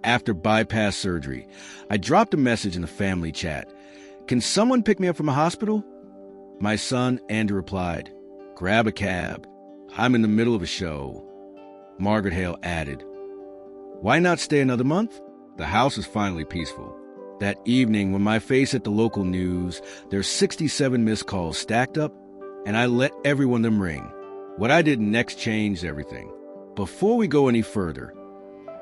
After bypass surgery, I dropped a message in the family chat. Can someone pick me up from a hospital? My son, Andrew, replied, grab a cab. I'm in the middle of a show. Margaret Hale added, why not stay another month? The house is finally peaceful. That evening, when my face hit the local news, there's 67 missed calls stacked up, and I let every one of them ring. What I did next changed everything. Before we go any further,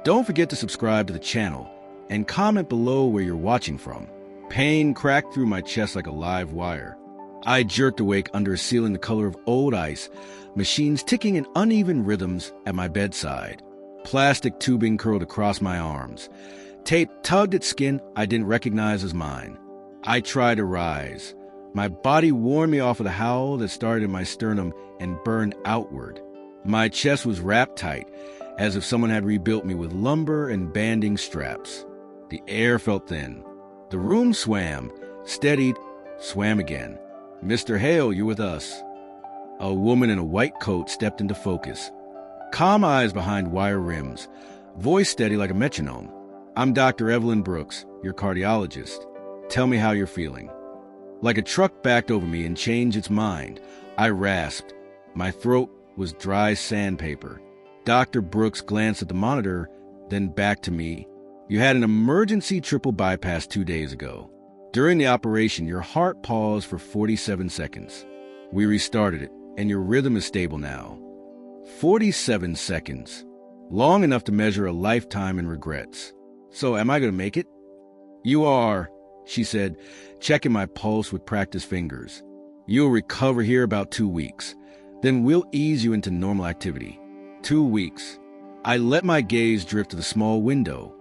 don't forget to subscribe to the channel and comment below where you're watching from. Pain cracked through my chest like a live wire. I jerked awake under a ceiling the color of old ice, machines ticking in uneven rhythms at my bedside. Plastic tubing curled across my arms. Tape tugged at skin I didn't recognize as mine. I tried to rise. My body warned me off of the howl that started in my sternum and burned outward. My chest was wrapped tight, as if someone had rebuilt me with lumber and banding straps. The air felt thin. The room swam, steadied, swam again. Mr. Hale, you're with us. A woman in a white coat stepped into focus. Calm eyes behind wire rims, voice steady like a metronome. I'm Dr. Evelyn Brooks, your cardiologist. Tell me how you're feeling. Like a truck backed over me and changed its mind, I rasped. My throat was dry sandpaper. Dr. Brooks glanced at the monitor, then back to me. You had an emergency triple bypass 2 days ago. During the operation, your heart paused for 47 seconds. We restarted it, and your rhythm is stable now. 47 seconds. Long enough to measure a lifetime in regrets. So, am I going to make it? You are, she said, checking my pulse with practiced fingers. You'll recover here about 2 weeks. Then we'll ease you into normal activity. 2 weeks. I let my gaze drift to the small window.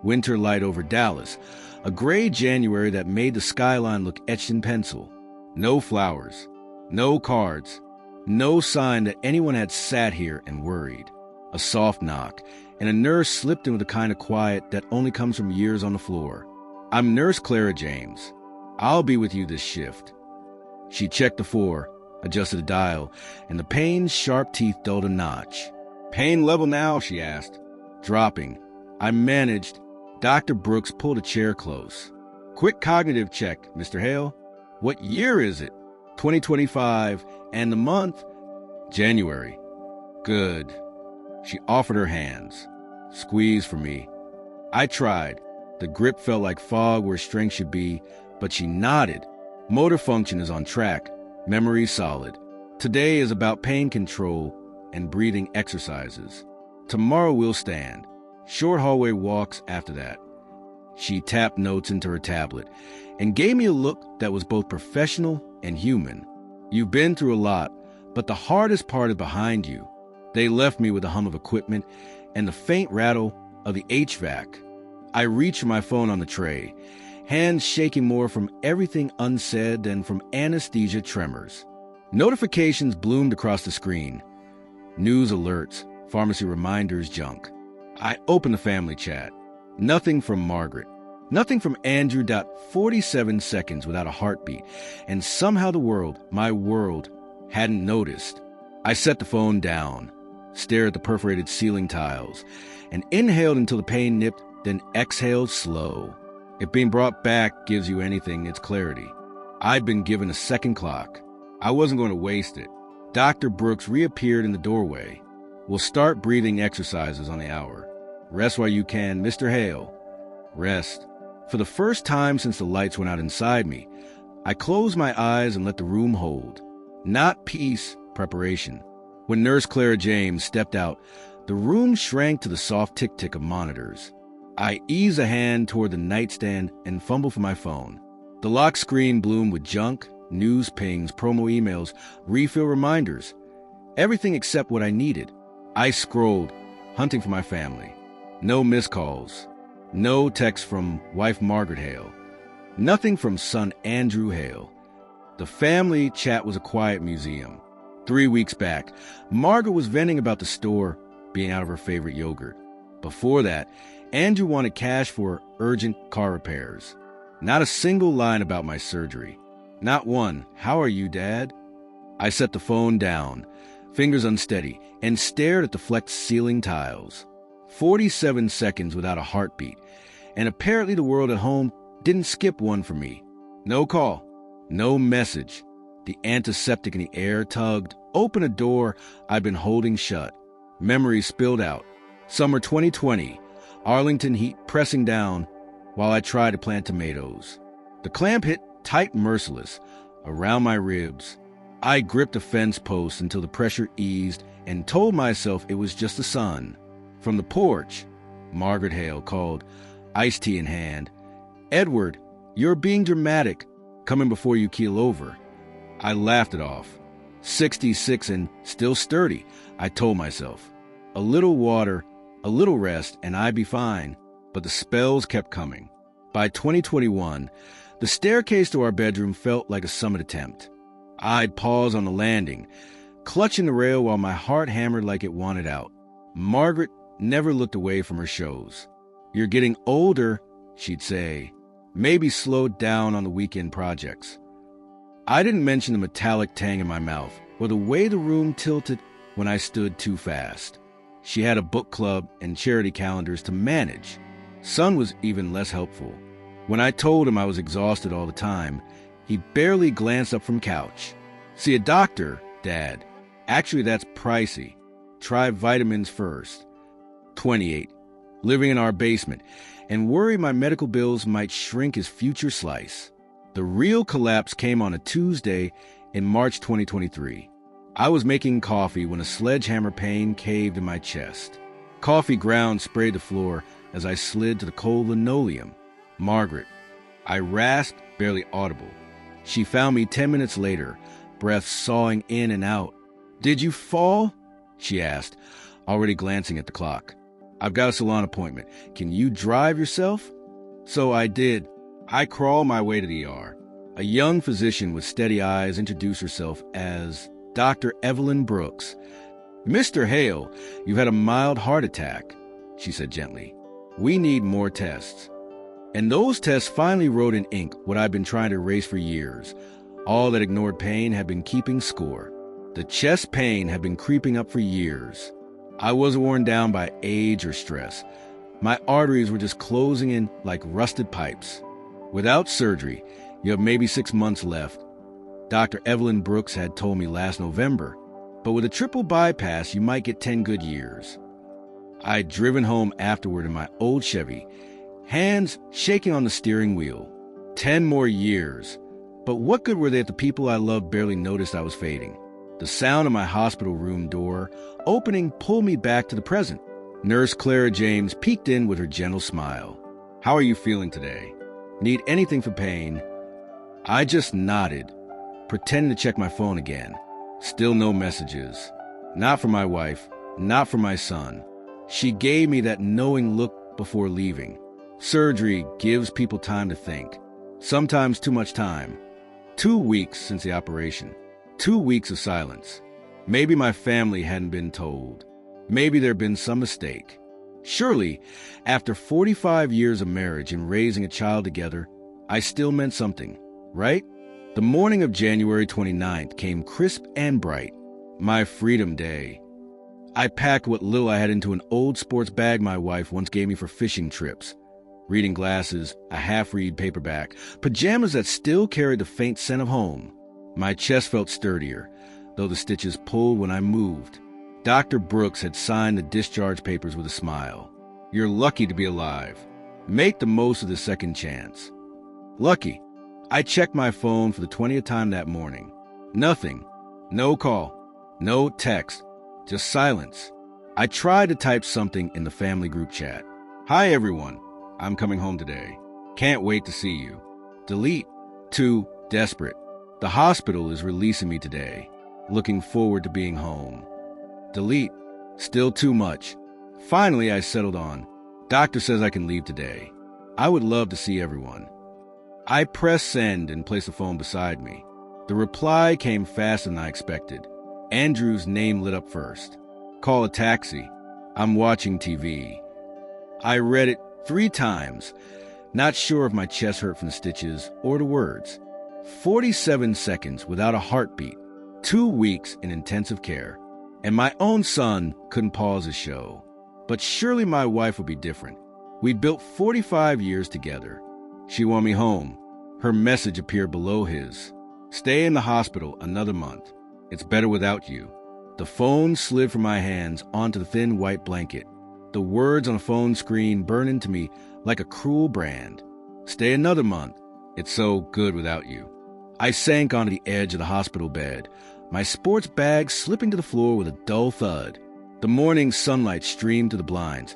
Winter light over Dallas. A gray January that made the skyline look etched in pencil. No flowers. No cards. No sign that anyone had sat here and worried. A soft knock, and a nurse slipped in with the kind of quiet that only comes from years on the floor. I'm Nurse Clara James. I'll be with you this shift. She checked the 4, adjusted the dial, and the pain's sharp teeth dulled a notch. Pain level now, she asked. Dropping. I managed. Dr. Brooks pulled a chair close. Quick cognitive check, Mr. Hale. What year is it? 2025. And the month? January. Good. She offered her hands. Squeeze for me. I tried. The grip felt like fog where strength should be, but she nodded. Motor function is on track. Memory solid. Today is about pain control and breathing exercises. Tomorrow we'll stand. Short hallway walks after that. She tapped notes into her tablet and gave me a look that was both professional and human. You've been through a lot, but the hardest part is behind you. They left me with the hum of equipment and the faint rattle of the HVAC. I reached for my phone on the tray, hands shaking more from everything unsaid than from anesthesia tremors. Notifications bloomed across the screen. News alerts, pharmacy reminders, junk. I opened the family chat. Nothing from Margaret. Nothing from Andrew. 47 seconds without a heartbeat. And somehow the world, my world, hadn't noticed. I set the phone down, stared at the perforated ceiling tiles, and inhaled until the pain nipped, then exhaled slow. If being brought back gives you anything, it's clarity. I'd been given a second clock. I wasn't going to waste it. Dr. Brooks reappeared in the doorway. We'll start breathing exercises on the hour. Rest while you can, Mr. Hale. Rest. For the first time since the lights went out inside me, I closed my eyes and let the room hold. Not peace, preparation. When Nurse Clara James stepped out, the room shrank to the soft tick-tick of monitors. I eased a hand toward the nightstand and fumbled for my phone. The lock screen bloomed with junk, news pings, promo emails, refill reminders. Everything except what I needed. I scrolled, hunting for my family. No missed calls. No text from wife Margaret Hale. Nothing from son Andrew Hale. The family chat was a quiet museum. 3 weeks back, Margaret was venting about the store being out of her favorite yogurt. Before that, Andrew wanted cash for urgent car repairs. Not a single line about my surgery. Not one, "How are you, Dad?" I set the phone down, fingers unsteady, and stared at the flecked ceiling tiles. 47 seconds without a heartbeat. And apparently the world at home didn't skip one for me. No call, no message. The antiseptic in the air tugged open a door I'd been holding shut. Memories spilled out. Summer 2020, Arlington heat pressing down while I tried to plant tomatoes. The clamp hit tight, merciless, around my ribs. I gripped a fence post until the pressure eased and told myself it was just the sun. From the porch, Margaret Hale called, iced tea in hand. "Edward, you're being dramatic, coming before you keel over." I laughed it off. 66 and still sturdy, I told myself. A little water, a little rest, and I'd be fine. But the spells kept coming. By 2021, the staircase to our bedroom felt like a summit attempt. I'd pause on the landing, clutching the rail while my heart hammered like it wanted out. Margaret never looked away from her shows. "You're getting older," she'd say. "Maybe slowed down on the weekend projects." I didn't mention the metallic tang in my mouth or the way the room tilted when I stood too fast. She had a book club and charity calendars to manage. Son was even less helpful. When I told him I was exhausted all the time, he barely glanced up from couch. "See a doctor, Dad. Actually, that's pricey. Try vitamins first." 28. Living in our basement, and worry my medical bills might shrink his future slice. The real collapse came on a Tuesday in March 2023. I was making coffee when a sledgehammer pain caved in my chest. Coffee grounds sprayed the floor as I slid to the cold linoleum. "Margaret." I rasped, barely audible. She found me 10 minutes later, breath sawing in and out. "Did you fall?" she asked, already glancing at the clock. "I've got a salon appointment. Can you drive yourself?" So I did. I crawled my way to the ER. A young physician with steady eyes introduced herself as Dr. Evelyn Brooks. "Mr. Hale, you've had a mild heart attack," she said gently. "We need more tests." And those tests finally wrote in ink what I'd been trying to erase for years. All that ignored pain had been keeping score. The chest pain had been creeping up for years. I wasn't worn down by age or stress. My arteries were just closing in like rusted pipes. "Without surgery, you have maybe 6 months left," Dr. Evelyn Brooks had told me last November. "But with a triple bypass, you might get 10 good years." I'd driven home afterward in my old Chevy, hands shaking on the steering wheel. 10 more years. But what good were they if the people I loved barely noticed I was fading? The sound of my hospital room door opening pulled me back to the present. Nurse Clara James peeked in with her gentle smile. "How are you feeling today? Need anything for pain?" I just nodded, pretending to check my phone again. Still no messages. Not from my wife, not from my son. She gave me that knowing look before leaving. Surgery gives people time to think. Sometimes too much time. 2 weeks since the operation. 2 weeks of silence. Maybe my family hadn't been told. Maybe there'd been some mistake. Surely, after 45 years of marriage and raising a child together, I still meant something, right? The morning of January 29th came crisp and bright. My freedom day. I packed what little I had into an old sports bag my wife once gave me for fishing trips. Reading glasses, a half-read paperback, pajamas that still carried the faint scent of home. My chest felt sturdier, though the stitches pulled when I moved. Dr. Brooks had signed the discharge papers with a smile. "You're lucky to be alive. Make the most of the second chance." Lucky. I checked my phone for the 20th time that morning. Nothing. No call. No text. Just silence. I tried to type something in the family group chat. "Hi, everyone. I'm coming home today. Can't wait to see you." Delete. Too desperate. The hospital is releasing me today. Looking forward to being home. Delete. Still too much. Finally, I settled on. Doctor says I can leave today. I would love to see everyone. I pressed send and placed the phone beside me. The reply came faster than I expected. Andrew's name lit up first. "Call a taxi. I'm watching TV." I read it 3 times, not sure if my chest hurt from the stitches or the words. 47 seconds without a heartbeat. 2 weeks in intensive care. And my own son couldn't pause his show. But surely my wife would be different. We'd built 45 years together. She wanted me home. Her message appeared below his. Stay in the hospital another month. It's better without you. The phone slid from my hands onto the thin white blanket. The words on the phone screen burned into me like a cruel brand. Stay another month. It's so good without you. I sank onto the edge of the hospital bed, my sports bag slipping to the floor with a dull thud. The morning sunlight streamed through the blinds,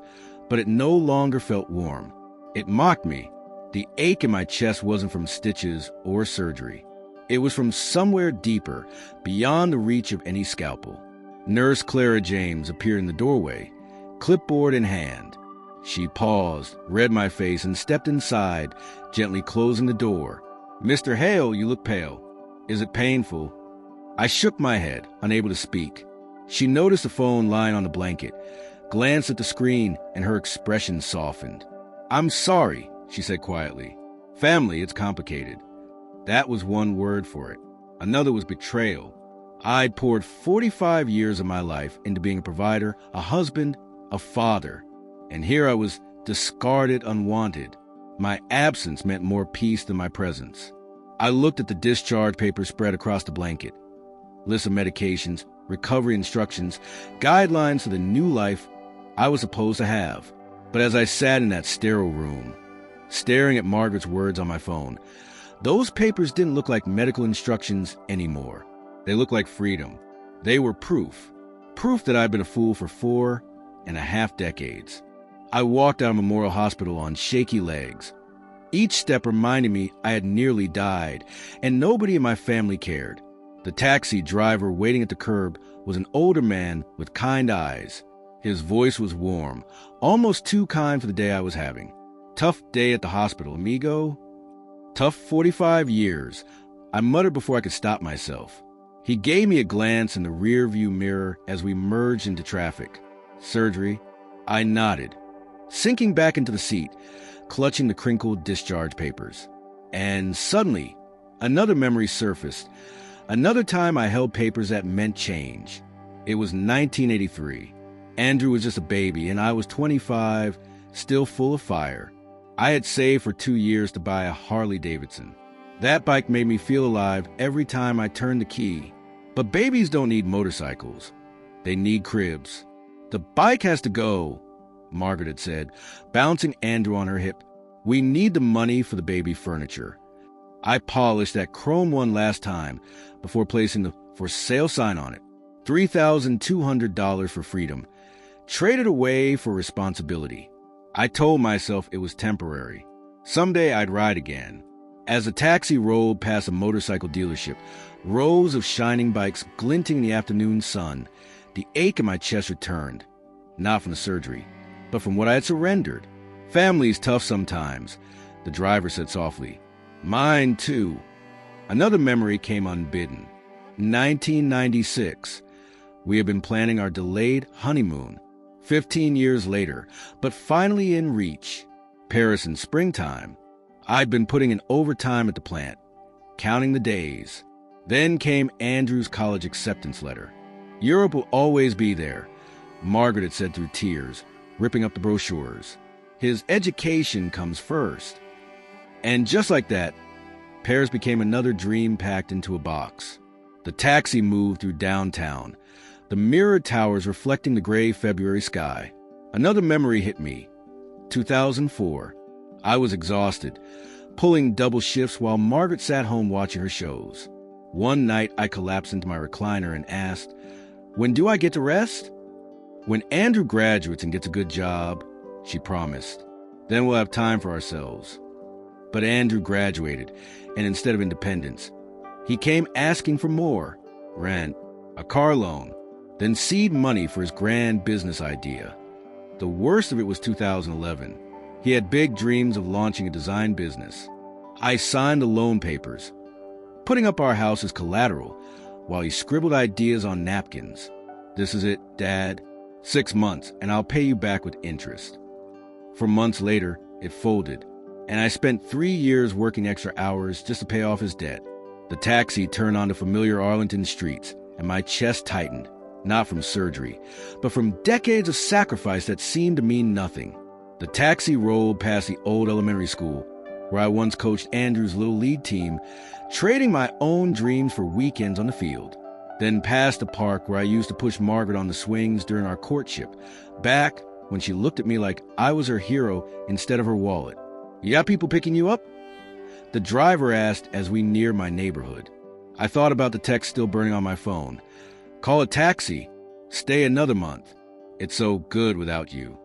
but it no longer felt warm. It mocked me. The ache in my chest wasn't from stitches or surgery. It was from somewhere deeper, beyond the reach of any scalpel. Nurse Clara James appeared in the doorway, clipboard in hand. She paused, read my face, and stepped inside, gently closing the door. "Mr. Hale, you look pale. Is it painful?" I shook my head, unable to speak. She noticed the phone lying on the blanket, glanced at the screen, and her expression softened. "I'm sorry," she said quietly. "Family, it's complicated." That was one word for it. Another was betrayal. I'd poured 45 years of my life into being a provider, a husband, a father. And here I was discarded, unwanted. My absence meant more peace than my presence. I looked at the discharge papers spread across the blanket. Lists of medications, recovery instructions, guidelines for the new life I was supposed to have. But as I sat in that sterile room, staring at Margaret's words on my phone, those papers didn't look like medical instructions anymore. They looked like freedom. They were proof. Proof that I'd been a fool for 4.5 decades. I walked out of Memorial Hospital on shaky legs. Each step reminded me I had nearly died, and nobody in my family cared. The taxi driver waiting at the curb was an older man with kind eyes. His voice was warm, almost too kind for the day I was having. "Tough day at the hospital, amigo." "Tough 45 years," I muttered before I could stop myself. He gave me a glance in the rear-view mirror as we merged into traffic. "Surgery?" I nodded, sinking back into the seat, clutching the crinkled discharge papers. And suddenly, another memory surfaced. Another time I held papers that meant change. It was 1983. Andrew was just a baby, and I was 25, still full of fire. I had saved for 2 years to buy a Harley-Davidson. That bike made me feel alive every time I turned the key. But babies don't need motorcycles. They need cribs. "The bike has to go," Margaret had said, bouncing Andrew on her hip. "We need the money for the baby furniture." I polished that chrome one last time before placing the for sale sign on it. $3,200 for freedom. Traded away for responsibility. I told myself it was temporary. Someday I'd ride again. As the taxi rolled past a motorcycle dealership, rows of shining bikes glinting in the afternoon sun, the ache in my chest returned. Not from the surgery, but from what I had surrendered. "Family's tough sometimes," the driver said softly. "Mine, too." Another memory came unbidden. 1996. We had been planning our delayed honeymoon. 15 years later, but finally in reach. Paris in springtime. I'd been putting in overtime at the plant, counting the days. Then came Andrew's college acceptance letter. "Europe will always be there," Margaret had said through tears, ripping up the brochures. "His education comes first." And just like that, Paris became another dream packed into a box. The taxi moved through downtown, the mirrored towers reflecting the gray February sky. Another memory hit me. 2004. I was exhausted, pulling double shifts while Margaret sat home watching her shows. One night, I collapsed into my recliner and asked, "When do I get to rest?" "When Andrew graduates and gets a good job," she promised. "Then we'll have time for ourselves." But Andrew graduated, and instead of independence, he came asking for more. Rent, a car loan, then seed money for his grand business idea. The worst of it was 2011. He had big dreams of launching a design business. I signed the loan papers, putting up our house as collateral, while he scribbled ideas on napkins. "This is it, Dad. 6 months, and I'll pay you back with interest." For months later, it folded, and I spent 3 years working extra hours just to pay off his debt. The taxi turned onto familiar Arlington streets, and my chest tightened. not from surgery, but from decades of sacrifice that seemed to mean nothing. The taxi rolled past the old elementary school, where I once coached Andrew's little league team, trading my own dreams for weekends on the field. Then past the park where I used to push Margaret on the swings during our courtship, back when she looked at me like I was her hero instead of her wallet. "You got people picking you up?" The driver asked as we neared my neighborhood. I thought about the text still burning on my phone. "Call a taxi. Stay another month. It's so good without you."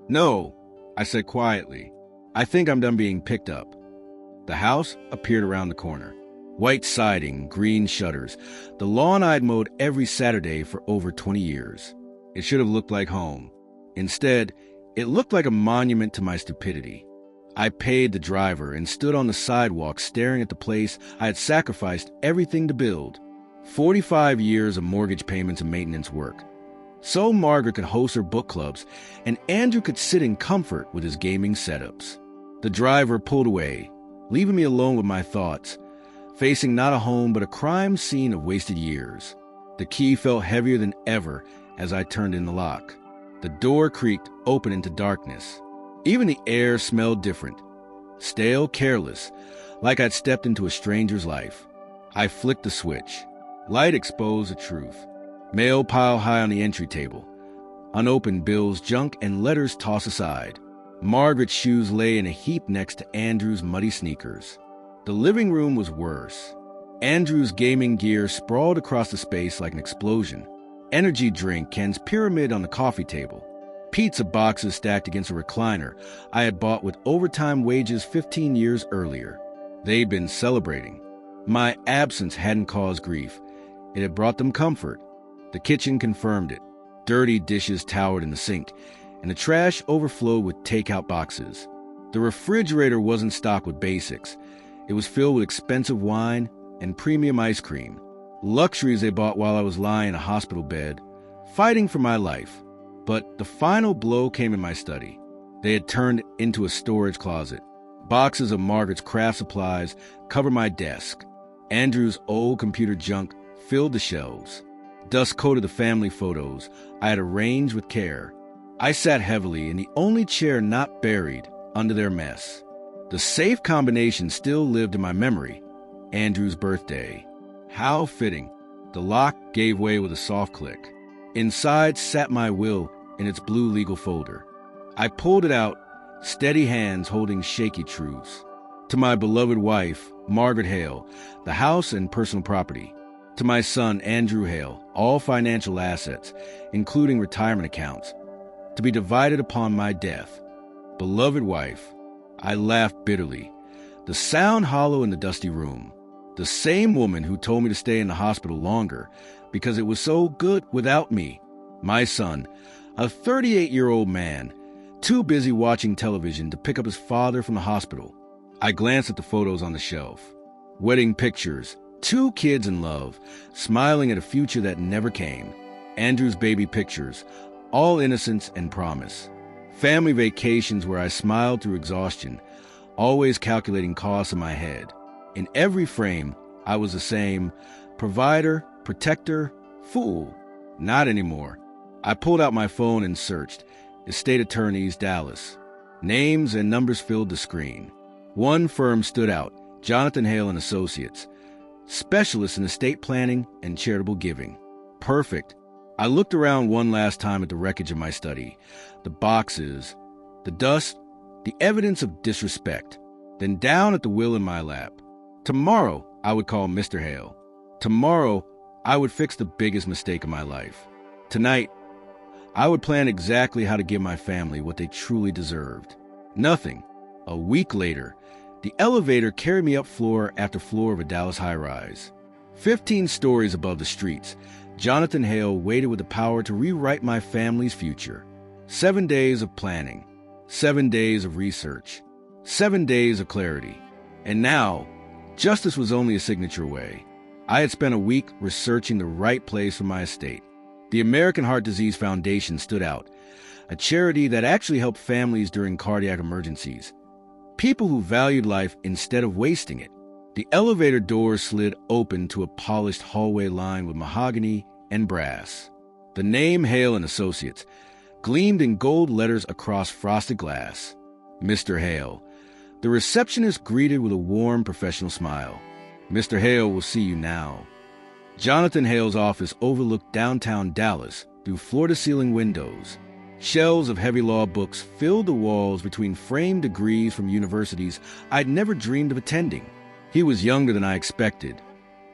"No," I said quietly. "I think I'm done being picked up." The house appeared around the corner. White siding, green shutters, the lawn I'd mowed every Saturday for over 20 years. It should have looked like home. Instead, it looked like a monument to my stupidity. I paid the driver and stood on the sidewalk staring at the place I had sacrificed everything to build. 45 years of mortgage payments and maintenance work. So Margaret could host her book clubs and Andrew could sit in comfort with his gaming setups. The driver pulled away, leaving me alone with my thoughts, facing not a home but a crime scene of wasted years. The key felt heavier than ever as I turned in the lock. The door creaked open into darkness. Even the air smelled different. Stale, careless, like I'd stepped into a stranger's life. I flicked the switch. Light exposed the truth. Mail piled high on the entry table. Unopened bills, junk, and letters tossed aside. Margaret's shoes lay in a heap next to Andrew's muddy sneakers. The living room was worse. Andrew's gaming gear sprawled across the space like an explosion. Energy drink cans pyramid on the coffee table. Pizza boxes stacked against a recliner I had bought with overtime wages 15 years earlier. They'd been celebrating. My absence hadn't caused grief. It had brought them comfort. The kitchen confirmed it. Dirty dishes towered in the sink, and the trash overflowed with takeout boxes. The refrigerator wasn't stocked with basics. It was filled with expensive wine and premium ice cream. Luxuries they bought while I was lying in a hospital bed, fighting for my life. But the final blow came in my study. They had turned into a storage closet. Boxes of Margaret's craft supplies covered my desk. Andrew's old computer junk filled the shelves. Dust coated the family photos I had arranged with care. I sat heavily in the only chair not buried under their mess. The safe combination still lived in my memory. Andrew's birthday. How fitting. The lock gave way with a soft click. Inside sat my will in its blue legal folder. I pulled it out, steady hands holding shaky truths. To my beloved wife, Margaret Hale, the house and personal property. To my son, Andrew Hale, all financial assets, including retirement accounts, to be divided upon my death. Beloved wife, I laughed bitterly. The sound hollow in the dusty room. The same woman who told me to stay in the hospital longer because it was so good without me. My son, a 38-year-old man, too busy watching television to pick up his father from the hospital. I glanced at the photos on the shelf. Wedding pictures, 2 kids in love, smiling at a future that never came. Andrew's baby pictures, all innocence and promise. Family vacations where I smiled through exhaustion, always calculating costs in my head. In every frame, I was the same provider, protector, fool. Not anymore. I pulled out my phone and searched. Estate Attorneys, Dallas. Names and numbers filled the screen. One firm stood out, Jonathan Hale and Associates. Specialists in estate planning and charitable giving. Perfect. I looked around one last time at the wreckage of my study. The boxes, the dust, the evidence of disrespect. Then down at the will in my lap. Tomorrow, I would call Mr. Hale. Tomorrow, I would fix the biggest mistake of my life. Tonight, I would plan exactly how to give my family what they truly deserved. Nothing. A week later, the elevator carried me up floor after floor of a Dallas high-rise. 15 stories above the streets, Jonathan Hale waited with the power to rewrite my family's future. 7 days of planning. 7 days of research. 7 days of clarity. And now, justice was only a signature away. I had spent a week researching the right place for my estate. The American Heart Disease Foundation stood out, a charity that actually helped families during cardiac emergencies. People who valued life instead of wasting it. The elevator doors slid open to a polished hallway lined with mahogany and brass. The name Hale and Associates gleamed in gold letters across frosted glass. Mr. Hale. The receptionist greeted with a warm, professional smile. Mr. Hale will see you now. Jonathan Hale's office overlooked downtown Dallas through floor-to-ceiling windows. Shelves of heavy law books filled the walls between framed degrees from universities I'd never dreamed of attending. He was younger than I expected,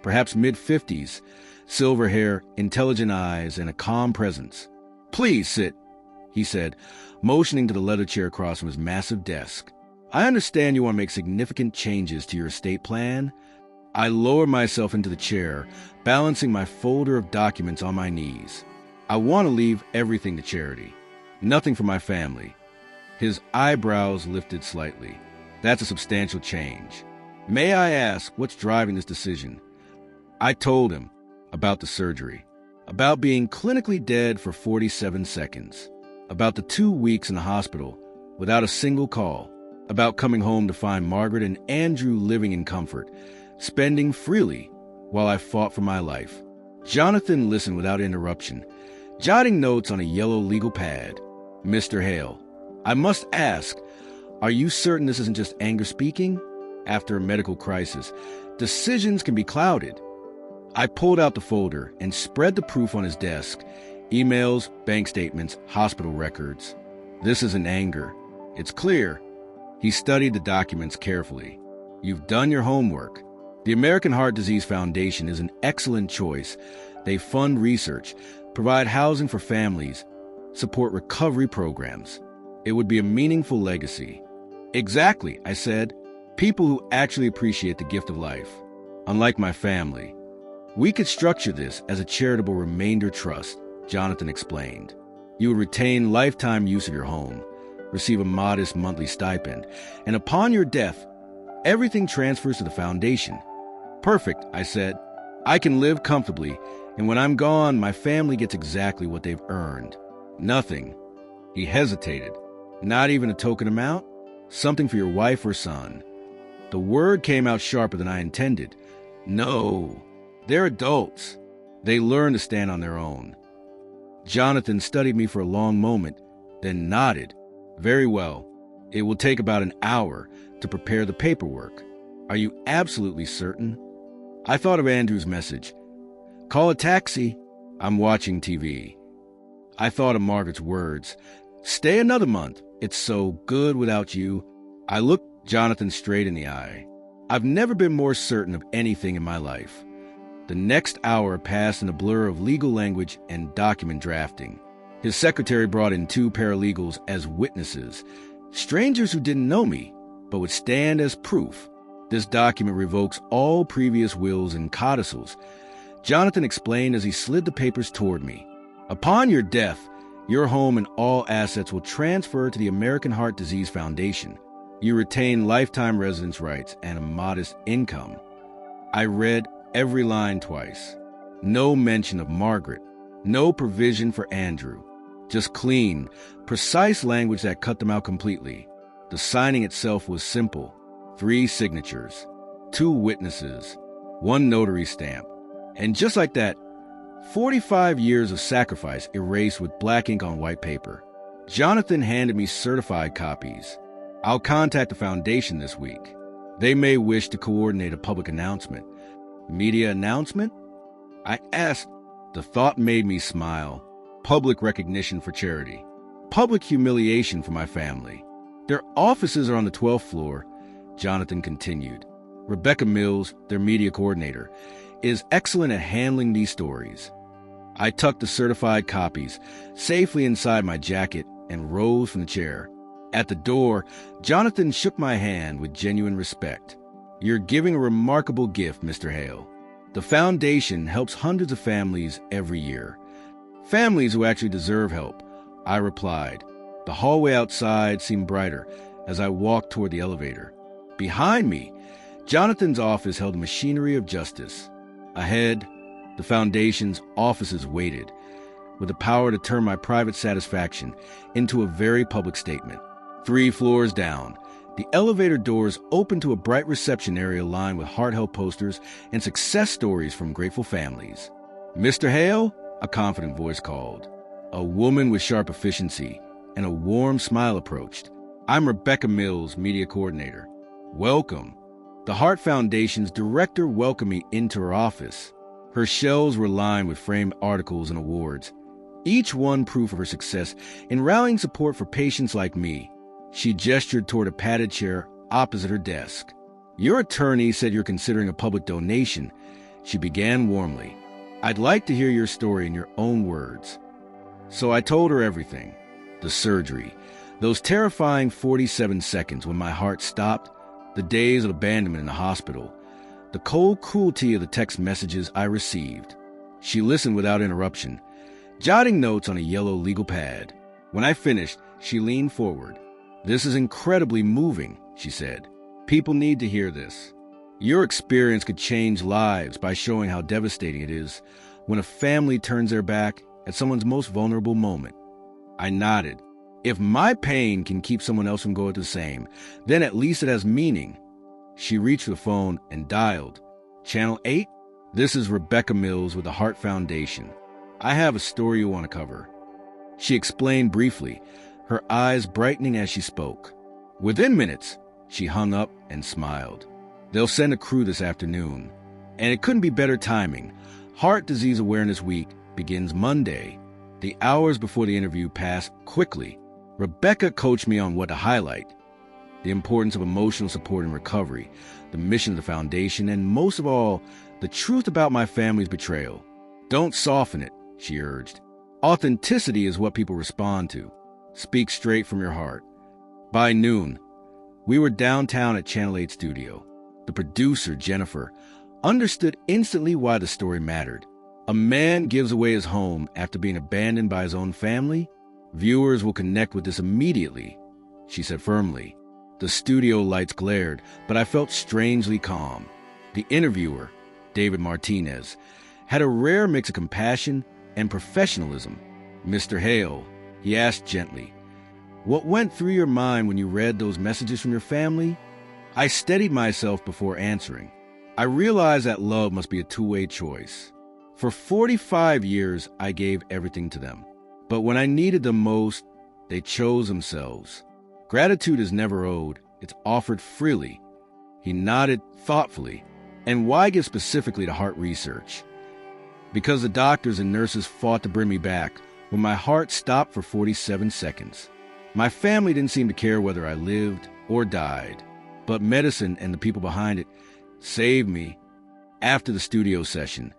perhaps mid-50s, silver hair, intelligent eyes, and a calm presence. "Please sit," he said, motioning to the leather chair across from his massive desk. "I understand you want to make significant changes to your estate plan." I lowered myself into the chair, balancing my folder of documents on my knees. "I want to leave everything to charity. Nothing for my family." His eyebrows lifted slightly. "That's a substantial change. May I ask what's driving this decision?" I told him about the surgery, about being clinically dead for 47 seconds, about the 2 weeks in the hospital without a single call, about coming home to find Margaret and Andrew living in comfort, spending freely while I fought for my life. Jonathan listened without interruption, jotting notes on a yellow legal pad. "Mr. Hale, I must ask, are you certain this isn't just anger speaking? After a medical crisis, decisions can be clouded." I pulled out the folder and spread the proof on his desk. Emails, bank statements, hospital records. "This isn't anger. It's clear." He studied the documents carefully. "You've done your homework. The American Heart Disease Foundation is an excellent choice. They fund research, provide housing for families, support recovery programs. It would be a meaningful legacy." "Exactly," I said. "People who actually appreciate the gift of life. Unlike my family. We could structure this as a charitable remainder trust," Jonathan explained. "You would retain lifetime use of your home, receive a modest monthly stipend, and upon your death, everything transfers to the foundation." "Perfect," I said. "I can live comfortably, and when I'm gone, my family gets exactly what they've earned." "Nothing." He hesitated. "Not even a token amount? Something for your wife or son?" The word came out sharper than I intended. "No. They're adults. They learn to stand on their own." Jonathan studied me for a long moment, then nodded. "Very well. It will take about an hour to prepare the paperwork. Are you absolutely certain?" I thought of Andrew's message. "Call a taxi. I'm watching TV." I thought of Margaret's words. "Stay another month. It's so good without you." I looked Jonathan straight in the eye. I've never been more certain of anything in my life. The next hour passed in a blur of legal language and document drafting. His secretary brought in 2 paralegals as witnesses, strangers who didn't know me, but would stand as proof. "This document revokes all previous wills and codicils," Jonathan explained as he slid the papers toward me. "Upon your death, your home and all assets will transfer to the American Heart Disease Foundation. You retain lifetime residence rights and a modest income." I read every line twice. No mention of Margaret, no provision for Andrew. Just clean, precise language that cut them out completely. The signing itself was simple. 3 signatures, 2 witnesses, 1 notary stamp. And just like that, 45 years of sacrifice erased with black ink on white paper. Jonathan handed me certified copies. "I'll contact the foundation this week. They may wish to coordinate a public announcement." "Media announcement?" I asked. The thought made me smile. Public recognition for charity. Public humiliation for my family. "Their offices are on the 12th floor," Jonathan continued. "Rebecca Mills, their media coordinator, is excellent at handling these stories." I tucked the certified copies safely inside my jacket and rose from the chair. At the door, Jonathan shook my hand with genuine respect. "You're giving a remarkable gift, Mr. Hale. The foundation helps hundreds of families every year. Families who actually deserve help," I replied. The hallway outside seemed brighter as I walked toward the elevator. Behind me, Jonathan's office held the machinery of justice. Ahead, the foundation's offices waited, with the power to turn my private satisfaction into a very public statement. 3 floors down, the elevator doors opened to a bright reception area lined with heart health posters and success stories from grateful families. "Mr. Hale, a confident voice called. A woman with sharp efficiency and a warm smile approached. I'm Rebecca Mills, media coordinator. Welcome. The Heart Foundation's director welcomed me into her office. Her shelves were lined with framed articles and awards, each one proof of her success in rallying support for patients like me. She gestured toward a padded chair opposite her desk. Your attorney said you're considering a public donation. She began warmly. I'd like to hear your story in your own words. So I told her everything. The surgery, those terrifying 47 seconds when my heart stopped, the days of abandonment in the hospital, the cold cruelty of the text messages I received. She listened without interruption, jotting notes on a yellow legal pad. When I finished, she leaned forward. This is incredibly moving, she said. People need to hear this. Your experience could change lives by showing how devastating it is when a family turns their back at someone's most vulnerable moment. I nodded. If my pain can keep someone else from going through the same, then at least it has meaning. She reached for the phone and dialed. Channel 8? This is Rebecca Mills with the Heart Foundation. I have a story you want to cover. She explained briefly, her eyes brightening as she spoke. Within minutes, she hung up and smiled. They'll send a crew this afternoon. And it couldn't be better timing. Heart Disease Awareness Week begins Monday. The hours before the interview passed quickly. Rebecca coached me on what to highlight. The importance of emotional support and recovery, the mission of the foundation, and most of all, the truth about my family's betrayal. Don't soften it, she urged. Authenticity is what people respond to. Speak straight from your heart. By noon, we were downtown at Channel 8 studio. The producer, Jennifer, understood instantly why the story mattered. A man gives away his home after being abandoned by his own family? Viewers will connect with this immediately, she said firmly. The studio lights glared, but I felt strangely calm. The interviewer, David Martinez, had a rare mix of compassion and professionalism. Mr. Hale, he asked gently, what went through your mind when you read those messages from your family? I steadied myself before answering. I realized that love must be a two-way choice. For 45 years, I gave everything to them. But when I needed them most, they chose themselves. Gratitude is never owed. It's offered freely. He nodded thoughtfully. And why give specifically to heart research? Because the doctors and nurses fought to bring me back when my heart stopped for 47 seconds. My family didn't seem to care whether I lived or died. But medicine and the people behind it saved me. After the studio session,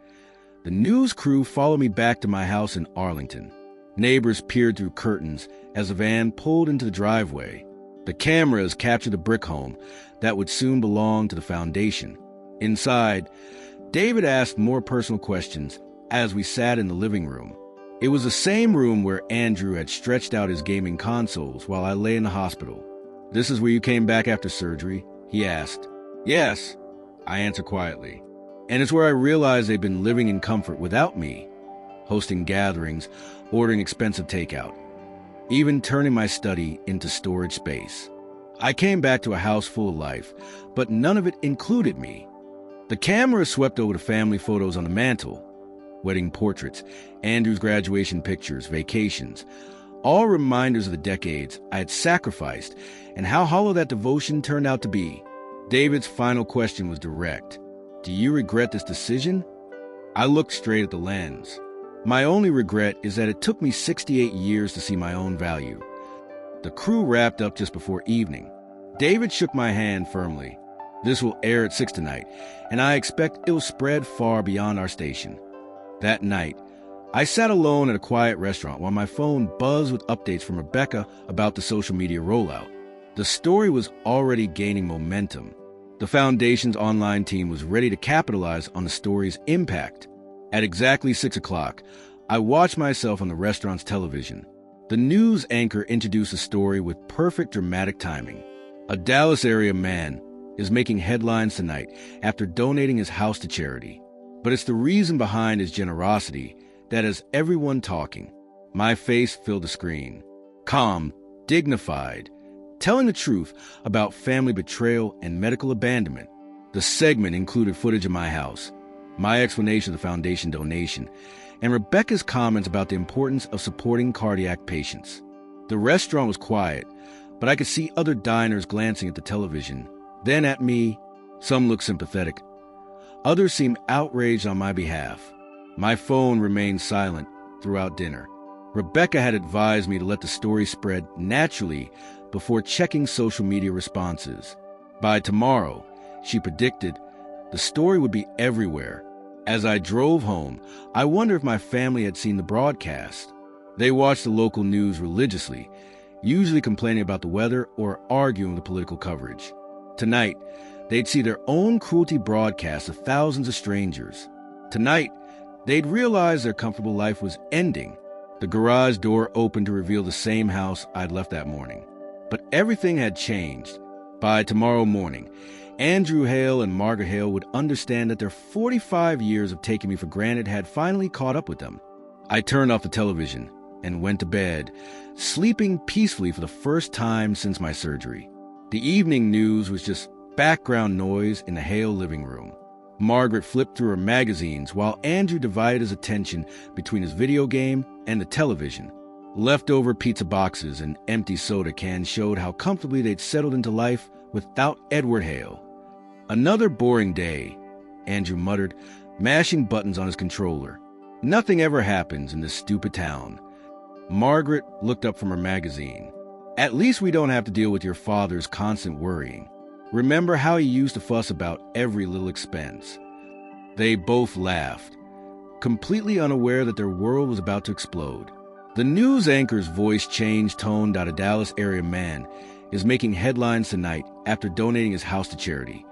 the news crew followed me back to my house in Arlington. Neighbors peered through curtains as the van pulled into the driveway. The cameras captured the brick home that would soon belong to the foundation. Inside, David asked more personal questions as we sat in the living room. It was the same room where Andrew had stretched out his gaming consoles while I lay in the hospital. This is where you came back after surgery? He asked. Yes, I answered quietly. And it's where I realized they'd been living in comfort without me, hosting gatherings, ordering expensive takeout, even turning my study into storage space. I came back to a house full of life, but none of it included me. The camera swept over the family photos on the mantle, wedding portraits, Andrew's graduation pictures, vacations, all reminders of the decades I had sacrificed and how hollow that devotion turned out to be. David's final question was direct. Do you regret this decision? I looked straight at the lens. My only regret is that it took me 68 years to see my own value. The crew wrapped up just before evening. David shook my hand firmly. This will air at 6 tonight, and I expect it'll spread far beyond our station. That night, I sat alone at a quiet restaurant while my phone buzzed with updates from Rebecca about the social media rollout. The story was already gaining momentum. The Foundation's online team was ready to capitalize on the story's impact. At exactly 6 o'clock, I watched myself on the restaurant's television. The news anchor introduced the story with perfect dramatic timing. A Dallas area man is making headlines tonight after donating his house to charity. But it's the reason behind his generosity that has everyone talking. My face filled the screen. Calm, dignified, telling the truth about family betrayal and medical abandonment. The segment included footage of my house, my explanation of the foundation donation, and Rebecca's comments about the importance of supporting cardiac patients. The restaurant was quiet, but I could see other diners glancing at the television, then at me. Some looked sympathetic. Others seemed outraged on my behalf. My phone remained silent throughout dinner. Rebecca had advised me to let the story spread naturally before checking social media responses. By tomorrow, she predicted, the story would be everywhere. As I drove home, I wondered if my family had seen the broadcast. They watched the local news religiously, usually complaining about the weather or arguing with the political coverage. Tonight, they'd see their own cruelty broadcast to thousands of strangers. Tonight, they'd realize their comfortable life was ending. The garage door opened to reveal the same house I'd left that morning. But everything had changed. By tomorrow morning, Andrew Hale and Margaret Hale would understand that their 45 years of taking me for granted had finally caught up with them. I turned off the television and went to bed, sleeping peacefully for the first time since my surgery. The evening news was just background noise in the Hale living room. Margaret flipped through her magazines while Andrew divided his attention between his video game and the television. Leftover pizza boxes and empty soda cans showed how comfortably they'd settled into life without Edward Hale. Another boring day, Andrew muttered, mashing buttons on his controller. Nothing ever happens in this stupid town. Margaret looked up from her magazine. At least we don't have to deal with your father's constant worrying. Remember how he used to fuss about every little expense? They both laughed, completely unaware that their world was about to explode. The news anchor's voice changed tone that a Dallas area man is making headlines tonight after donating his house to charity.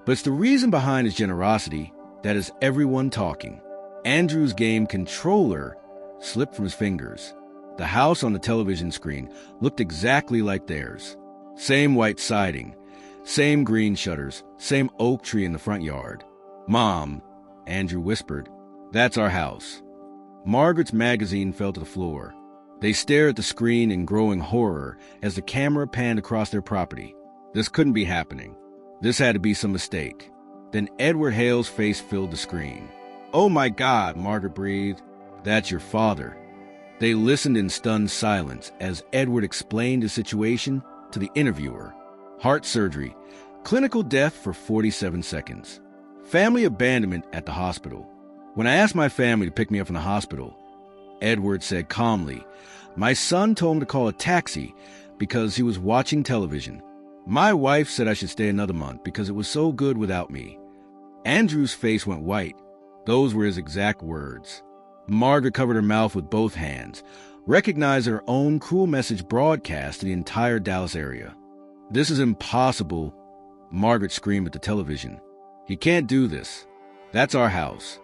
But it's the reason behind his generosity that is everyone talking. Andrew's game controller slipped from his fingers. The house on the television screen looked exactly like theirs. Same white siding, same green shutters, same oak tree in the front yard. "Mom," Andrew whispered, "that's our house." Margaret's magazine fell to the floor. They stared at the screen in growing horror as the camera panned across their property. This couldn't be happening. This had to be some mistake. Then Edward Hale's face filled the screen. "Oh my God," Margaret breathed. "That's your father." They listened in stunned silence as Edward explained the situation to the interviewer. Heart surgery, clinical death for 47 seconds. Family abandonment at the hospital. When I asked my family to pick me up from the hospital, Edward said calmly, my son told him to call a taxi because he was watching television. My wife said I should stay another month because it was so good without me. Andrew's face went white. Those were his exact words. Margaret covered her mouth with both hands, recognized her own cruel message broadcast to the entire Dallas area. "This is impossible," Margaret screamed at the television. "He can't do this. That's our house."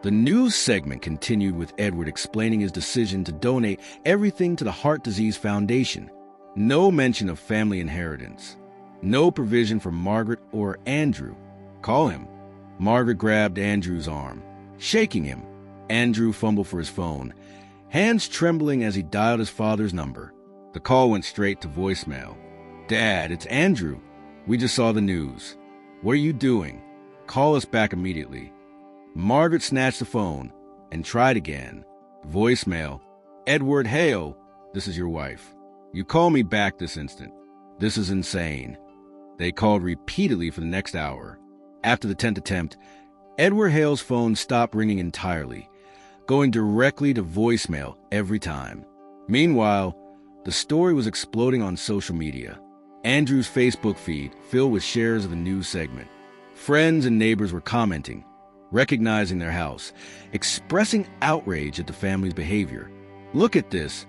The news segment continued with Edward explaining his decision to donate everything to the Heart Disease Foundation. No mention of family inheritance. No provision for Margaret or Andrew. "Call him." Margaret grabbed Andrew's arm, shaking him. Andrew fumbled for his phone, hands trembling as he dialed his father's number. The call went straight to voicemail. "Dad, it's Andrew. We just saw the news. What are you doing? Call us back immediately." Margaret snatched the phone and tried again. Voicemail. "Edward Hale, this is your wife. You call me back this instant. This is insane." They called repeatedly for the next hour. After the 10th attempt, Edward Hale's phone stopped ringing entirely, going directly to voicemail every time. Meanwhile, the story was exploding on social media. Andrew's Facebook feed filled with shares of the news segment. Friends and neighbors were commenting, recognizing their house, expressing outrage at the family's behavior. "Look at this."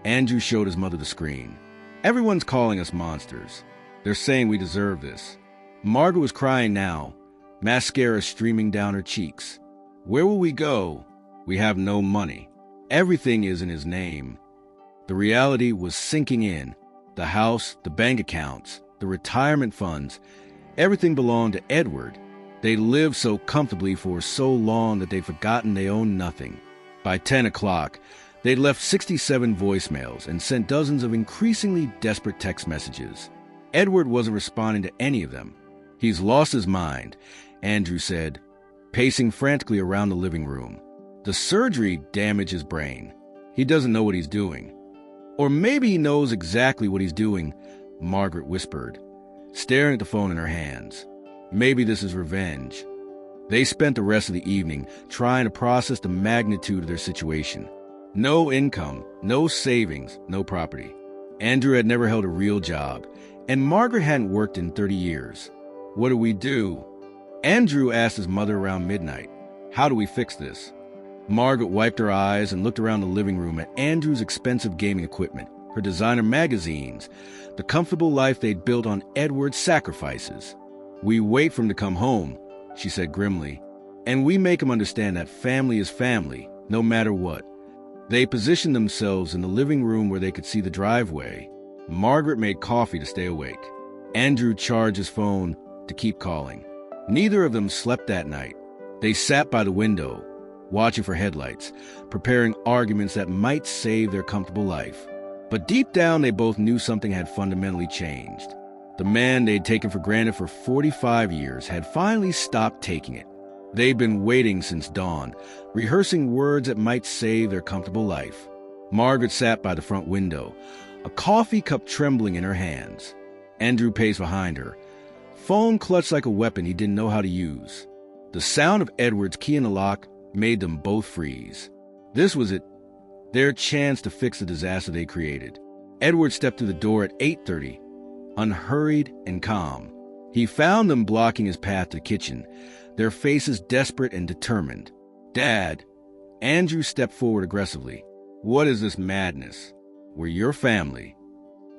Andrew showed his mother the screen. "Everyone's calling us monsters. They're saying we deserve this." Margaret was crying now, mascara streaming down her cheeks. "Where will we go? We have no money. Everything is in his name." The reality was sinking in. The house, the bank accounts, the retirement funds, everything belonged to Edward. They lived so comfortably for so long that they'd forgotten they owned nothing. By 10 o'clock, they'd left 67 voicemails and sent dozens of increasingly desperate text messages. Edward wasn't responding to any of them. "He's lost his mind," Andrew said, pacing frantically around the living room. The surgery damaged his brain. He doesn't know what he's doing. Or maybe he knows exactly what he's doing, Margaret whispered, staring at the phone in her hands. Maybe this is revenge. They spent the rest of the evening trying to process the magnitude of their situation. No income, no savings, no property. Andrew had never held a real job, and Margaret hadn't worked in 30 years. What do we do? Andrew asked his mother around midnight. How do we fix this? Margaret wiped her eyes and looked around the living room at Andrew's expensive gaming equipment, her designer magazines, the comfortable life they'd built on Edward's sacrifices. We wait for him to come home, she said grimly, and we make him understand that family is family, no matter what. They positioned themselves in the living room where they could see the driveway. Margaret made coffee to stay awake. Andrew charged his phone to keep calling. Neither of them slept that night. They sat by the window, watching for headlights, preparing arguments that might save their comfortable life. But deep down, they both knew something had fundamentally changed. The man they'd taken for granted for 45 years had finally stopped taking it. They'd been waiting since dawn, rehearsing words that might save their comfortable life. Margaret sat by the front window, a coffee cup trembling in her hands. Andrew paced behind her, phone clutched like a weapon he didn't know how to use. The sound of Edward's key in the lock made them both freeze. This was it, their chance to fix the disaster they created. Edward stepped through the door at 8:30, unhurried and calm. He found them blocking his path to the kitchen, their faces desperate and determined. Dad, Andrew stepped forward aggressively. What is this madness? We're your family.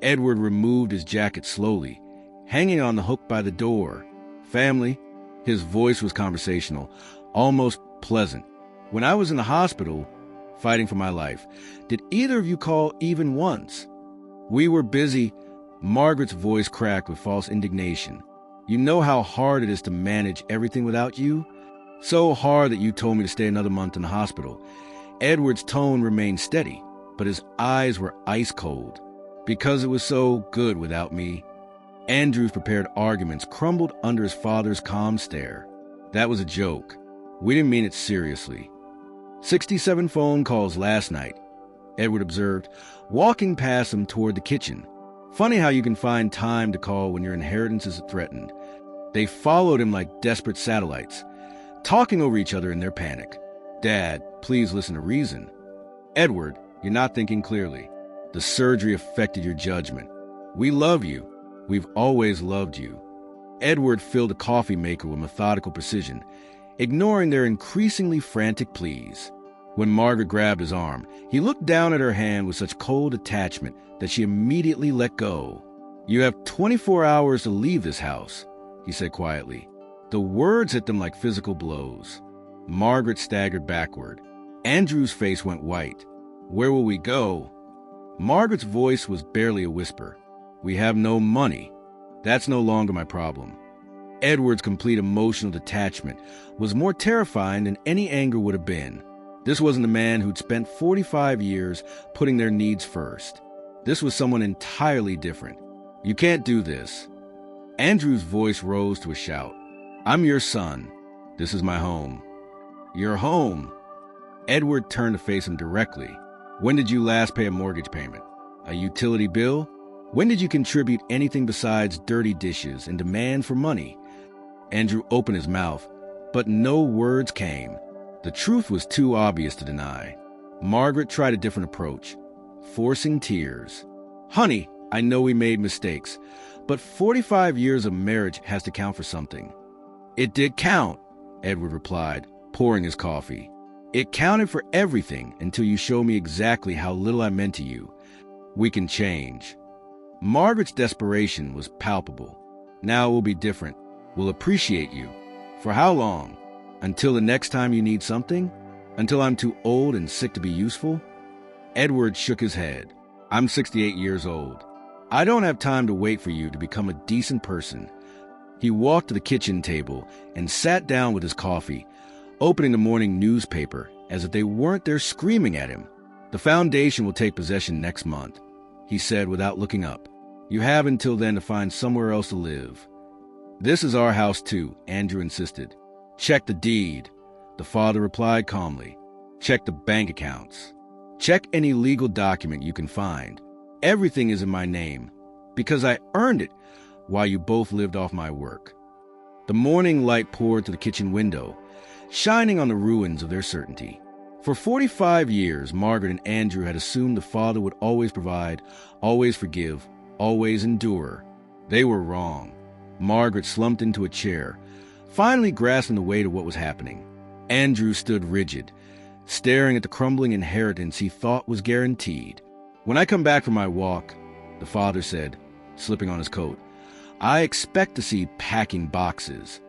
Edward removed his jacket slowly, hanging on the hook by the door. Family? His voice was conversational, almost pleasant. When I was in the hospital, fighting for my life, did either of you call even once? We were busy. Margaret's voice cracked with false indignation. You know how hard it is to manage everything without you? So hard that you told me to stay another month in the hospital. Edward's tone remained steady, but his eyes were ice cold. Because it was so good without me. Andrew's prepared arguments crumbled under his father's calm stare. That was a joke. We didn't mean it seriously. 67 phone calls last night, Edward observed, walking past him toward the kitchen. Funny how you can find time to call when your inheritance is threatened. They followed him like desperate satellites, talking over each other in their panic. Dad, please listen to reason. Edward, you're not thinking clearly. The surgery affected your judgment. We love you. We've always loved you. Edward filled a coffee maker with methodical precision, ignoring their increasingly frantic pleas. When Margaret grabbed his arm, he looked down at her hand with such cold attachment that she immediately let go. You have 24 hours to leave this house, he said quietly. The words hit them like physical blows. Margaret staggered backward. Andrew's face went white. Where will we go? Margaret's voice was barely a whisper. We have no money. That's no longer my problem. Edward's complete emotional detachment was more terrifying than any anger would have been. This wasn't a man who'd spent 45 years putting their needs first. This was someone entirely different. You can't do this. Andrew's voice rose to a shout. I'm your son. This is my home. Your home? Edward turned to face him directly. When did you last pay a mortgage payment? A utility bill? When did you contribute anything besides dirty dishes and demand for money? Andrew opened his mouth, but no words came. The truth was too obvious to deny. Margaret tried a different approach, forcing tears. Honey, I know we made mistakes, but 45 years of marriage has to count for something. It did count, Edward replied, pouring his coffee. It counted for everything until you showed me exactly how little I meant to you. We can change. Margaret's desperation was palpable. Now it will be different. We'll appreciate you. For how long? Until the next time you need something? Until I'm too old and sick to be useful? Edward shook his head. I'm 68 years old. I don't have time to wait for you to become a decent person. He walked to the kitchen table and sat down with his coffee, opening the morning newspaper as if they weren't there screaming at him. The foundation will take possession next month, he said without looking up. You have until then to find somewhere else to live. This is our house too, Andrew insisted. Check the deed, the father replied calmly. Check the bank accounts. Check any legal document you can find. Everything is in my name, because I earned it while you both lived off my work." The morning light poured through the kitchen window, shining on the ruins of their certainty. For 45 years, Margaret and Andrew had assumed the father would always provide, always forgive, always endure. They were wrong. Margaret slumped into a chair, finally grasping the weight of what was happening. Andrew stood rigid, staring at the crumbling inheritance he thought was guaranteed. "When I come back from my walk," the father said, slipping on his coat, "I expect to see packing boxes."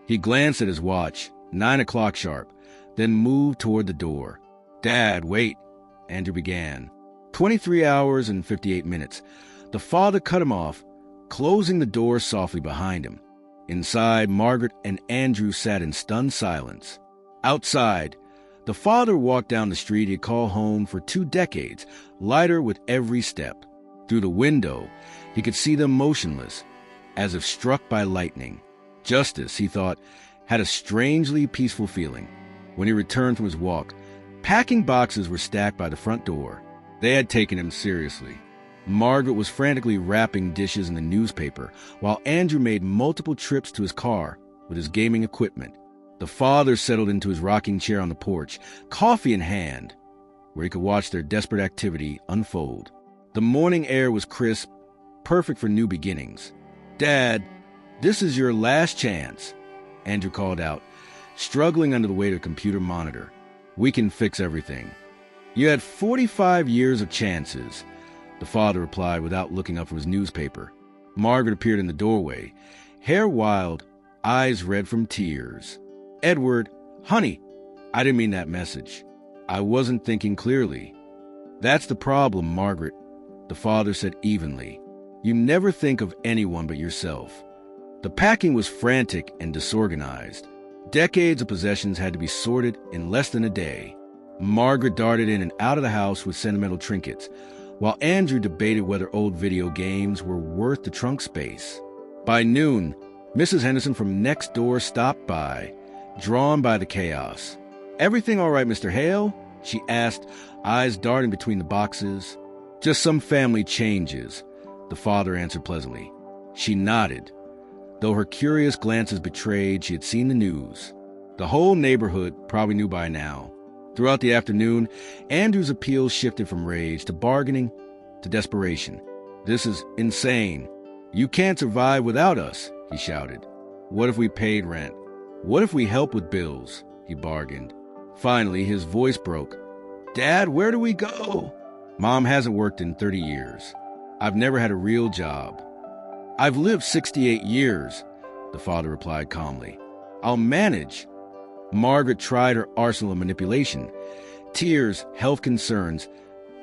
He glanced at his watch, 9 o'clock sharp, then moved toward the door. "Dad, wait," Andrew began. 23 hours and 58 minutes. The father cut him off, closing the door softly behind him. Inside, Margaret and Andrew sat in stunned silence. Outside, the father walked down the street he'd called home for 2 decades, lighter with every step. Through the window, he could see them motionless, as if struck by lightning. Justice, he thought, had a strangely peaceful feeling. When he returned from his walk, packing boxes were stacked by the front door. They had taken him seriously. Margaret was frantically wrapping dishes in the newspaper, while Andrew made multiple trips to his car with his gaming equipment. The father settled into his rocking chair on the porch, coffee in hand, where he could watch their desperate activity unfold. The morning air was crisp, perfect for new beginnings. "Dad, this is your last chance," Andrew called out, struggling under the weight of the computer monitor. "We can fix everything." "You had 45 years of chances," the father replied without looking up from his newspaper. Margaret appeared in the doorway, hair wild, eyes red from tears. "Edward, honey, I didn't mean that message. I wasn't thinking clearly." "That's the problem, Margaret," the father said evenly. "You never think of anyone but yourself." The packing was frantic and disorganized. Decades of possessions had to be sorted in less than a day. Margaret darted in and out of the house with sentimental trinkets, while Andrew debated whether old video games were worth the trunk space. By noon, Mrs. Henderson from next door stopped by, drawn by the chaos. "Everything all right, Mr. Hale?" she asked, eyes darting between the boxes. "Just some family changes," the father answered pleasantly. She nodded, though her curious glances betrayed she had seen the news. The whole neighborhood probably knew by now. Throughout the afternoon, Andrew's appeals shifted from rage to bargaining to desperation. "This is insane. You can't survive without us," he shouted. "What if we paid rent? What if we help with bills?" he bargained. Finally, his voice broke. "Dad, where do we go?" "Mom hasn't worked in 30 years. I've never had a real job." "I've lived 68 years, the father replied calmly. "I'll manage." Margaret tried her arsenal of manipulation. Tears, health concerns,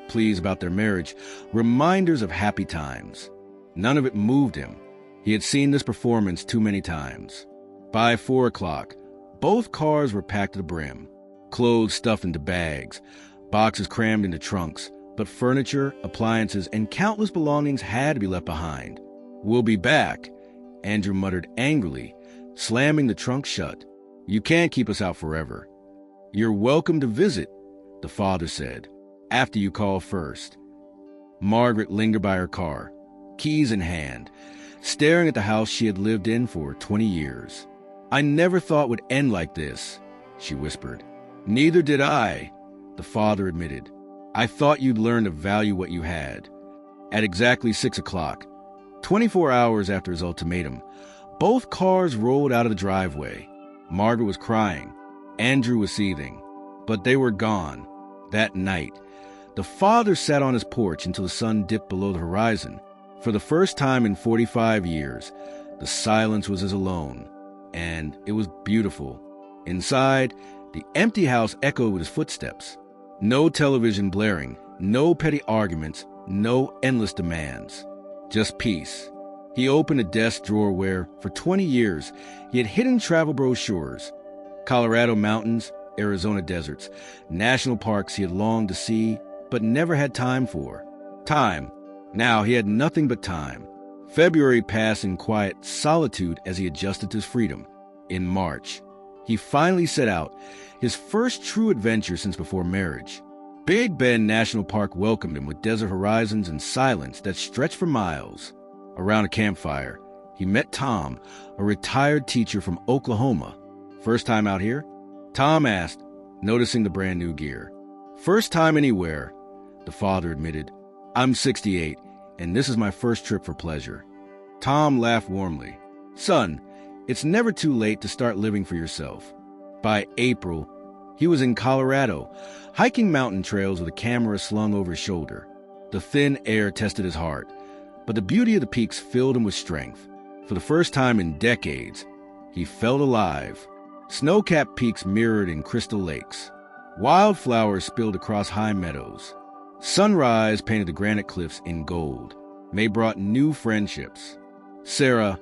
pleas about their marriage, reminders of happy times. None of it moved him. He had seen this performance too many times. By 4 o'clock, both cars were packed to the brim. Clothes stuffed into bags, boxes crammed into trunks, but furniture, appliances, and countless belongings had to be left behind. "We'll be back," Andrew muttered angrily, slamming the trunk shut. "You can't keep us out forever." "You're welcome to visit," the father said, "after you call first." Margaret lingered by her car, keys in hand, staring at the house she had lived in for 20 years. "I never thought it would end like this," she whispered. "Neither did I," the father admitted. "I thought you'd learn to value what you had." At exactly 6 o'clock, 24 hours after his ultimatum, both cars rolled out of the driveway. Margaret was crying. Andrew was seething. But they were gone. That night, the father sat on his porch until the sun dipped below the horizon. For the first time in 45 years, the silence was his alone. And it was beautiful. Inside, the empty house echoed with his footsteps. No television blaring, no petty arguments, no endless demands. Just peace. He opened a desk drawer where, for 20 years, he had hidden travel brochures. Colorado mountains, Arizona deserts, national parks he had longed to see, but never had time for. Time. Now he had nothing but time. February passed in quiet solitude as he adjusted to his freedom. In March, He finally set out, his first true adventure since before marriage. Big Bend National Park welcomed him with desert horizons and silence that stretched for miles. Around a campfire, he met Tom, a retired teacher from Oklahoma. "First time out here?" Tom asked, noticing the brand new gear. "First time anywhere," the father admitted. "I'm 68, and this is my first trip for pleasure." Tom laughed warmly. "Son, it's never too late to start living for yourself." By April, he was in Colorado, hiking mountain trails with a camera slung over his shoulder. The thin air tested his heart, but the beauty of the peaks filled him with strength. For the first time in decades, he felt alive. Snow-capped peaks mirrored in crystal lakes. Wildflowers spilled across high meadows. Sunrise painted the granite cliffs in gold. May brought new friendships. Sarah,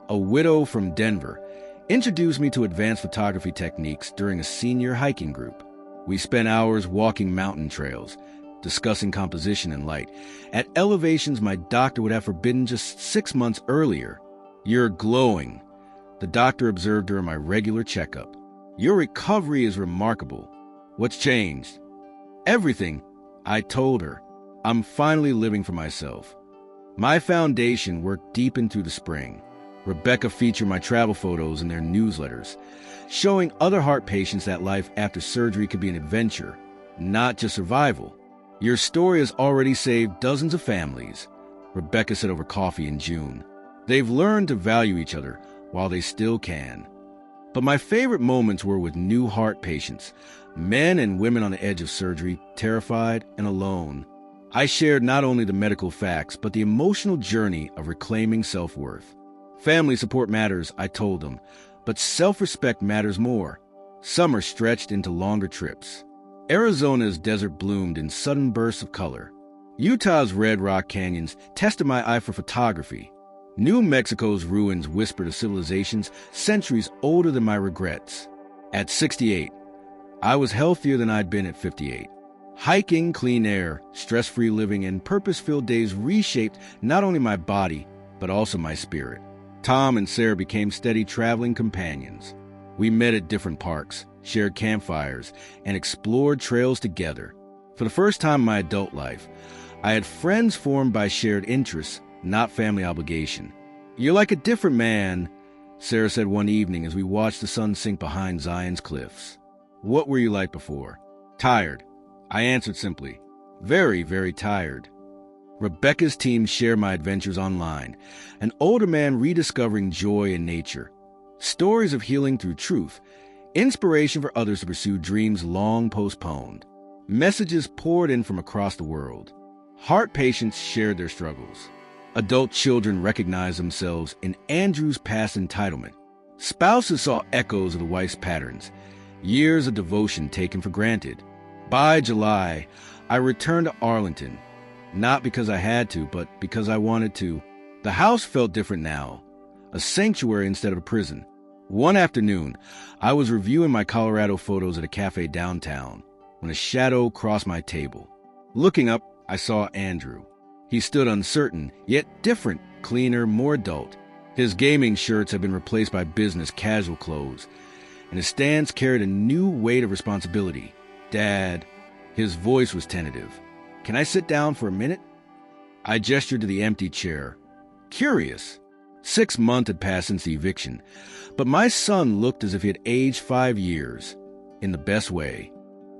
a widow from Denver, introduced me to advanced photography techniques during a senior hiking group. We spent hours walking mountain trails, discussing composition and light, at elevations my doctor would have forbidden just 6 months earlier. "You're glowing," the doctor observed during my regular checkup. "Your recovery is remarkable." "What's changed?" "Everything," I told her. "I'm finally living for myself." My foundation worked deep into the spring. Rebecca featured my travel photos in their newsletters, showing other heart patients that life after surgery could be an adventure, not just survival. "Your story has already saved dozens of families," Rebecca said over coffee in June. "They've learned to value each other while they still can." But my favorite moments were with new heart patients, men and women on the edge of surgery, terrified and alone. I shared not only the medical facts, but the emotional journey of reclaiming self-worth. "Family support matters," I told them, "but self-respect matters more." Summer stretched into longer trips. Arizona's desert bloomed in sudden bursts of color. Utah's red rock canyons tested my eye for photography. New Mexico's ruins whispered of civilizations centuries older than my regrets. At 68, I was healthier than I'd been at 58. Hiking, clean air, stress-free living, and purpose-filled days reshaped not only my body, but also my spirit. Tom and Sarah became steady traveling companions. We met at different parks, shared campfires, and explored trails together. For the first time in my adult life, I had friends formed by shared interests, not family obligation. "You're like a different man," Sarah said one evening as we watched the sun sink behind Zion's cliffs. "What were you like before?" "Tired," I answered simply. "Very, very tired." Rebecca's team shared my adventures online, an older man rediscovering joy in nature, stories of healing through truth, inspiration for others to pursue dreams long postponed. Messages poured in from across the world. Heart patients shared their struggles. Adult children recognized themselves in Andrew's past entitlement. Spouses saw echoes of the wife's patterns, years of devotion taken for granted. By July, I returned to Arlington, not because I had to, but because I wanted to. The house felt different now, a sanctuary instead of a prison. One afternoon, I was reviewing my Colorado photos at a cafe downtown when a shadow crossed my table. Looking up, I saw Andrew. He stood uncertain, yet different, cleaner, more adult. His gaming shirts had been replaced by business casual clothes, and his stance carried a new weight of responsibility. "Dad," his voice was tentative. "Can I sit down for a minute?" I gestured to the empty chair. Curious. 6 months had passed since the eviction, but my son looked as if he had aged 5 years, in the best way.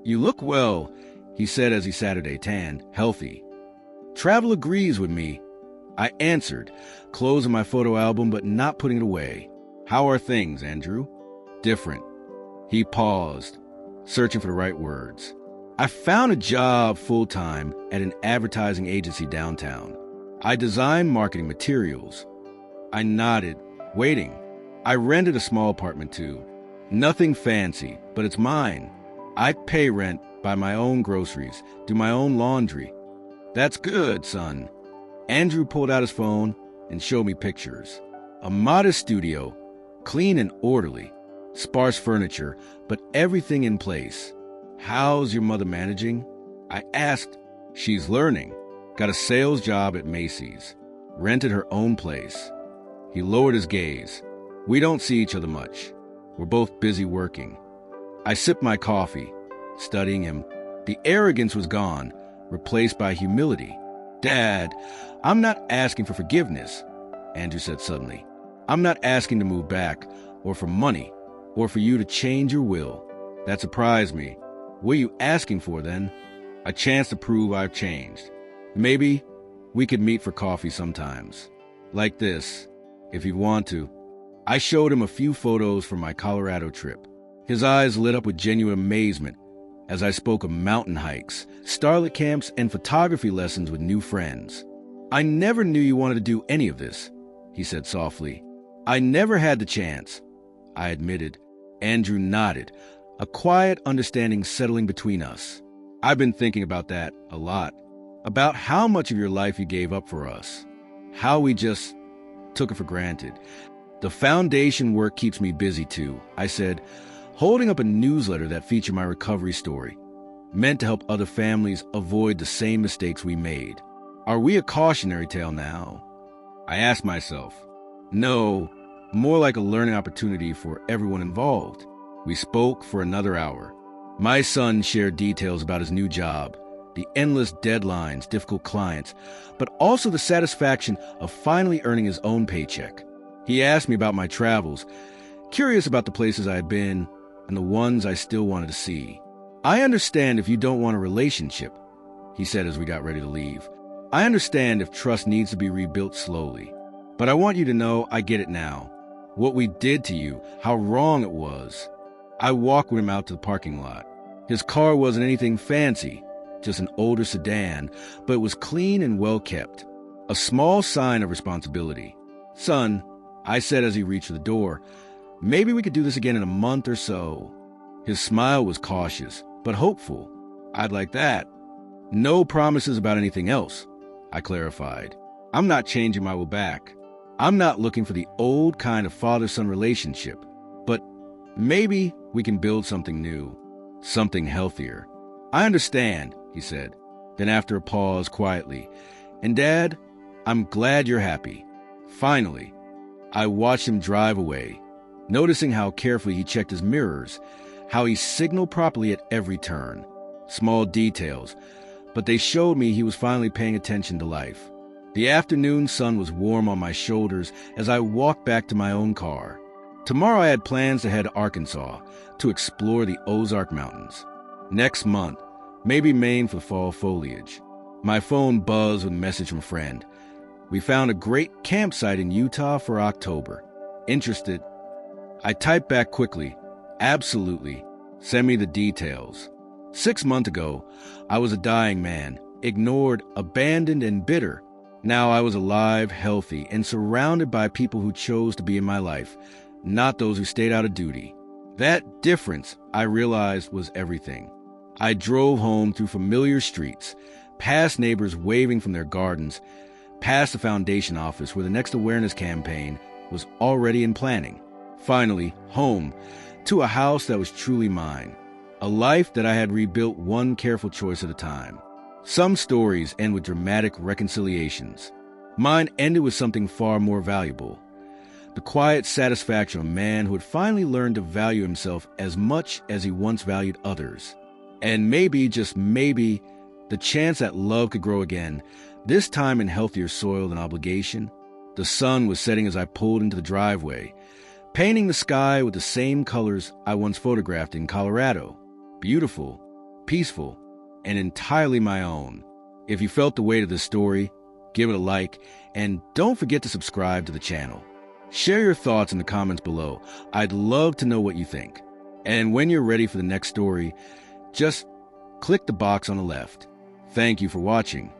"You look well," he said as he sat at a tan, healthy. "Travel agrees with me," I answered, closing my photo album but not putting it away. "How are things, Andrew?" "Different." He paused, searching for the right words. "I found a job full-time at an advertising agency downtown. I designed marketing materials." I nodded, waiting. "I rented a small apartment too. Nothing fancy, but it's mine. I pay rent, buy my own groceries, do my own laundry." "That's good, son." Andrew pulled out his phone and showed me pictures. A modest studio, clean and orderly, sparse furniture, but everything in place. "How's your mother managing?" I asked. "She's learning. Got a sales job at Macy's. Rented her own place." He lowered his gaze. "We don't see each other much." We're both busy working. I sipped my coffee, studying him. The arrogance was gone, replaced by humility. "Dad, I'm not asking for forgiveness," Andrew said suddenly. "I'm not asking to move back, or for money, or for you to change your will." That surprised me. "What are you asking for, then?" "A chance to prove I've changed. Maybe we could meet for coffee sometimes. Like this, if you want to." I showed him a few photos from my Colorado trip. His eyes lit up with genuine amazement as I spoke of mountain hikes, starlet camps, and photography lessons with new friends. "I never knew you wanted to do any of this," he said softly. "I never had the chance," I admitted. Andrew nodded, a quiet understanding settling between us. "I've been thinking about that a lot. About how much of your life you gave up for us. How we just took it for granted. The foundation work keeps me busy too," I said, holding up a newsletter that featured my recovery story, meant to help other families avoid the same mistakes we made. Are we a cautionary tale now? I asked myself. No, more like a learning opportunity for everyone involved. We spoke for another hour. My son shared details about his new job, the endless deadlines, difficult clients, but also the satisfaction of finally earning his own paycheck. He asked me about my travels, curious about the places I had been and the ones I still wanted to see. "I understand if you don't want a relationship," he said as we got ready to leave. "I understand if trust needs to be rebuilt slowly. But I want you to know I get it now. What we did to you, how wrong it was." I walked with him out to the parking lot. His car wasn't anything fancy, just an older sedan, but it was clean and well kept. A small sign of responsibility. "Son," I said as he reached for the door, "maybe we could do this again in a month or so." His smile was cautious, but hopeful. "I'd like that." "No promises about anything else," I clarified. "I'm not changing my will back. I'm not looking for the old kind of father-son relationship. But maybe we can build something new, something healthier." "I understand," he said. Then after a pause, quietly, "And Dad, I'm glad you're happy." Finally, I watched him drive away, noticing how carefully he checked his mirrors, how he signaled properly at every turn. Small details, but they showed me he was finally paying attention to life. The afternoon sun was warm on my shoulders as I walked back to my own car. Tomorrow I had plans to head to Arkansas to explore the Ozark Mountains. Next month, maybe Maine for the fall foliage. My phone buzzed with a message from a friend. "We found a great campsite in Utah for October. Interested?" I typed back quickly, "Absolutely. Send me the details." 6 months ago, I was a dying man, ignored, abandoned, and bitter. Now I was alive, healthy, and surrounded by people who chose to be in my life, not those who stayed out of duty. That difference, I realized, was everything. I drove home through familiar streets, past neighbors waving from their gardens, past the foundation office where the next awareness campaign was already in planning. Finally, home, to a house that was truly mine. A life that I had rebuilt one careful choice at a time. Some stories end with dramatic reconciliations. Mine ended with something far more valuable. The quiet satisfaction of a man who had finally learned to value himself as much as he once valued others. And maybe, just maybe, the chance that love could grow again, this time in healthier soil than obligation. The sun was setting as I pulled into the driveway, painting the sky with the same colors I once photographed in Colorado. Beautiful, peaceful, and entirely my own. If you felt the weight of this story, give it a like, and don't forget to subscribe to the channel. Share your thoughts in the comments below. I'd love to know what you think. And when you're ready for the next story, just click the box on the left. Thank you for watching.